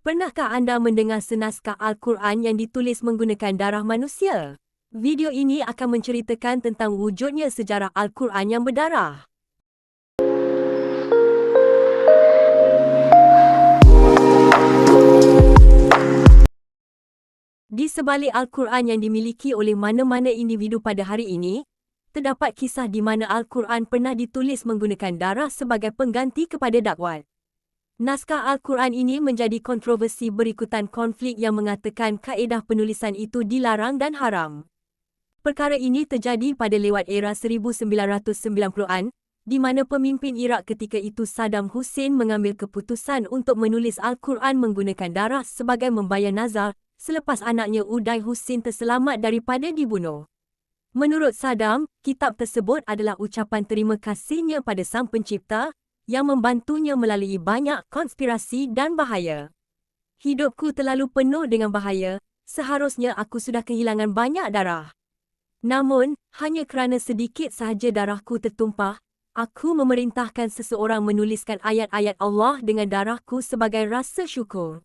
Pernahkah anda mendengar senaskah Al-Quran yang ditulis menggunakan darah manusia? Video ini akan menceritakan tentang wujudnya sejarah Al-Quran yang berdarah. Di sebalik Al-Quran yang dimiliki oleh mana-mana individu pada hari ini, terdapat kisah di mana Al-Quran pernah ditulis menggunakan darah sebagai pengganti kepada dakwat. Naskah Al-Quran ini menjadi kontroversi berikutan konflik yang mengatakan kaedah penulisan itu dilarang dan haram. Perkara ini terjadi pada lewat era 1990-an, di mana pemimpin Iraq ketika itu Saddam Hussein mengambil keputusan untuk menulis Al-Quran menggunakan darah sebagai membayar nazar selepas anaknya Uday Hussein terselamat daripada dibunuh. Menurut Saddam, kitab tersebut adalah ucapan terima kasihnya pada Sang Pencipta yang membantunya melalui banyak konspirasi dan bahaya. Hidupku terlalu penuh dengan bahaya, seharusnya aku sudah kehilangan banyak darah. Namun, hanya kerana sedikit sahaja darahku tertumpah, aku memerintahkan seseorang menuliskan ayat-ayat Allah dengan darahku sebagai rasa syukur.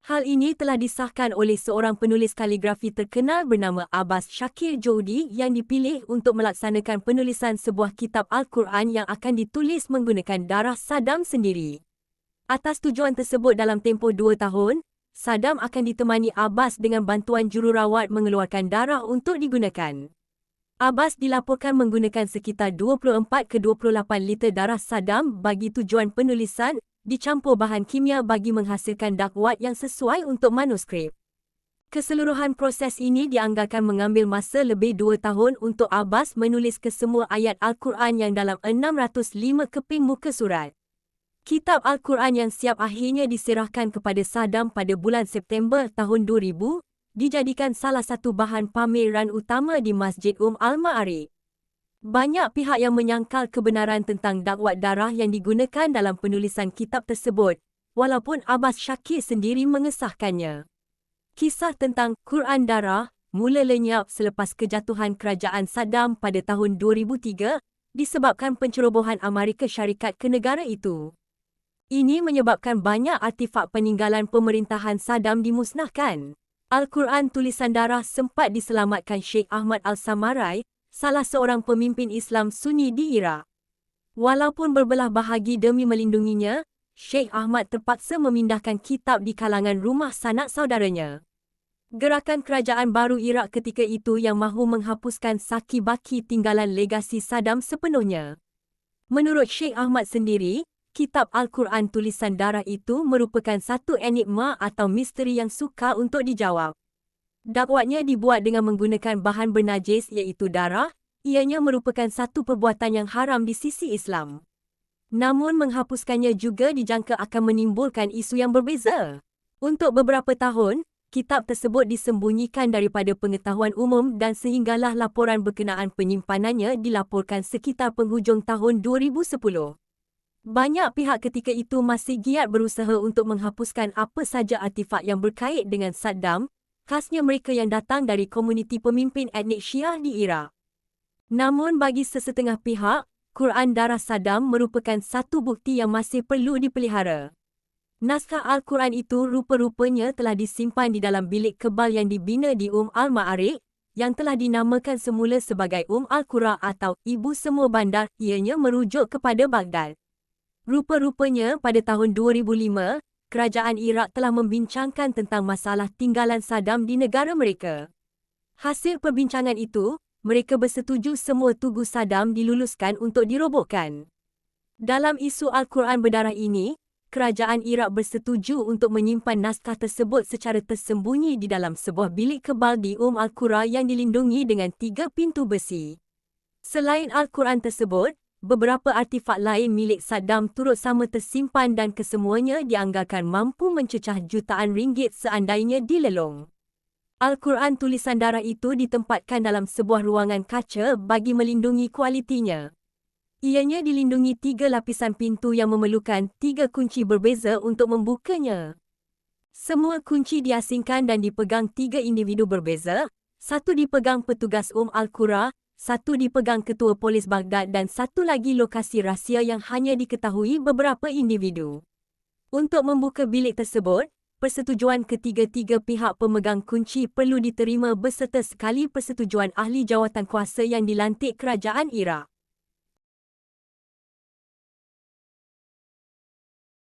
Hal ini telah disahkan oleh seorang penulis kaligrafi terkenal bernama Abbas Shakir Joudi yang dipilih untuk melaksanakan penulisan sebuah kitab Al-Quran yang akan ditulis menggunakan darah Saddam sendiri. Atas tujuan tersebut dalam tempoh 2 tahun, Saddam akan ditemani Abbas dengan bantuan jururawat mengeluarkan darah untuk digunakan. Abbas dilaporkan menggunakan sekitar 24 ke 28 liter darah Saddam bagi tujuan penulisan, dicampur bahan kimia bagi menghasilkan dakwat yang sesuai untuk manuskrip. Keseluruhan proses ini dianggarkan mengambil masa lebih 2 tahun untuk Abbas menulis kesemua ayat Al-Quran yang dalam 605 keping muka surat. Kitab Al-Quran yang siap akhirnya diserahkan kepada Saddam pada bulan September tahun 2000, dijadikan salah satu bahan pameran utama di Masjid Al-Ma'arij. Banyak pihak yang menyangkal kebenaran tentang dakwat darah yang digunakan dalam penulisan kitab tersebut, walaupun Abbas Shakir sendiri mengesahkannya. Kisah tentang Quran darah mula lenyap selepas kejatuhan kerajaan Saddam pada tahun 2003 disebabkan pencerobohan Amerika Syarikat ke negara itu. Ini menyebabkan banyak artifak peninggalan pemerintahan Saddam dimusnahkan. Al-Quran tulisan darah sempat diselamatkan Sheikh Ahmad Al-Samarai, salah seorang pemimpin Islam Sunni di Iraq. Walaupun berbelah bahagi demi melindunginya, Sheikh Ahmad terpaksa memindahkan kitab di kalangan rumah sanak saudaranya. Gerakan kerajaan baru Iraq ketika itu yang mahu menghapuskan saki-baki tinggalan legasi Saddam sepenuhnya. Menurut Sheikh Ahmad sendiri, kitab Al-Quran tulisan darah itu merupakan satu enigma atau misteri yang sukar untuk dijawab. Dakwatnya dibuat dengan menggunakan bahan bernajis iaitu darah, ianya merupakan satu perbuatan yang haram di sisi Islam. Namun menghapuskannya juga dijangka akan menimbulkan isu yang berbeza. Untuk beberapa tahun, kitab tersebut disembunyikan daripada pengetahuan umum dan sehinggalah laporan berkenaan penyimpanannya dilaporkan sekitar penghujung tahun 2010. Banyak pihak ketika itu masih giat berusaha untuk menghapuskan apa saja artifak yang berkait dengan Saddam, khasnya mereka yang datang dari komuniti pemimpin etnik Syiah di Iraq. Namun bagi sesetengah pihak, Quran darah Saddam merupakan satu bukti yang masih perlu dipelihara. Naskah Al-Quran itu rupa-rupanya telah disimpan di dalam bilik kebal yang dibina di Al-Ma'arij, yang telah dinamakan semula sebagai Al-Qura atau Ibu Semua Bandar, ianya merujuk kepada Baghdad. Rupa-rupanya pada tahun 2005, kerajaan Iraq telah membincangkan tentang masalah tinggalan Saddam di negara mereka. Hasil perbincangan itu, mereka bersetuju semua tugu Saddam diluluskan untuk dirobohkan. Dalam isu Al-Quran berdarah ini, kerajaan Iraq bersetuju untuk menyimpan naskah tersebut secara tersembunyi di dalam sebuah bilik kebal di Al-Qura yang dilindungi dengan 3 pintu besi. Selain Al-Quran tersebut, beberapa artifak lain milik Saddam turut sama tersimpan dan kesemuanya dianggarkan mampu mencecah jutaan ringgit seandainya dilelong. Al-Quran tulisan darah itu ditempatkan dalam sebuah ruangan kaca bagi melindungi kualitinya. Ianya dilindungi 3 lapisan pintu yang memerlukan 3 kunci berbeza untuk membukanya. Semua kunci diasingkan dan dipegang 3 individu berbeza, satu dipegang petugas Al-Qura, satu dipegang ketua polis Baghdad dan satu lagi lokasi rahsia yang hanya diketahui beberapa individu. Untuk membuka bilik tersebut, persetujuan ketiga-tiga pihak pemegang kunci perlu diterima beserta sekali persetujuan ahli jawatankuasa yang dilantik kerajaan Iraq.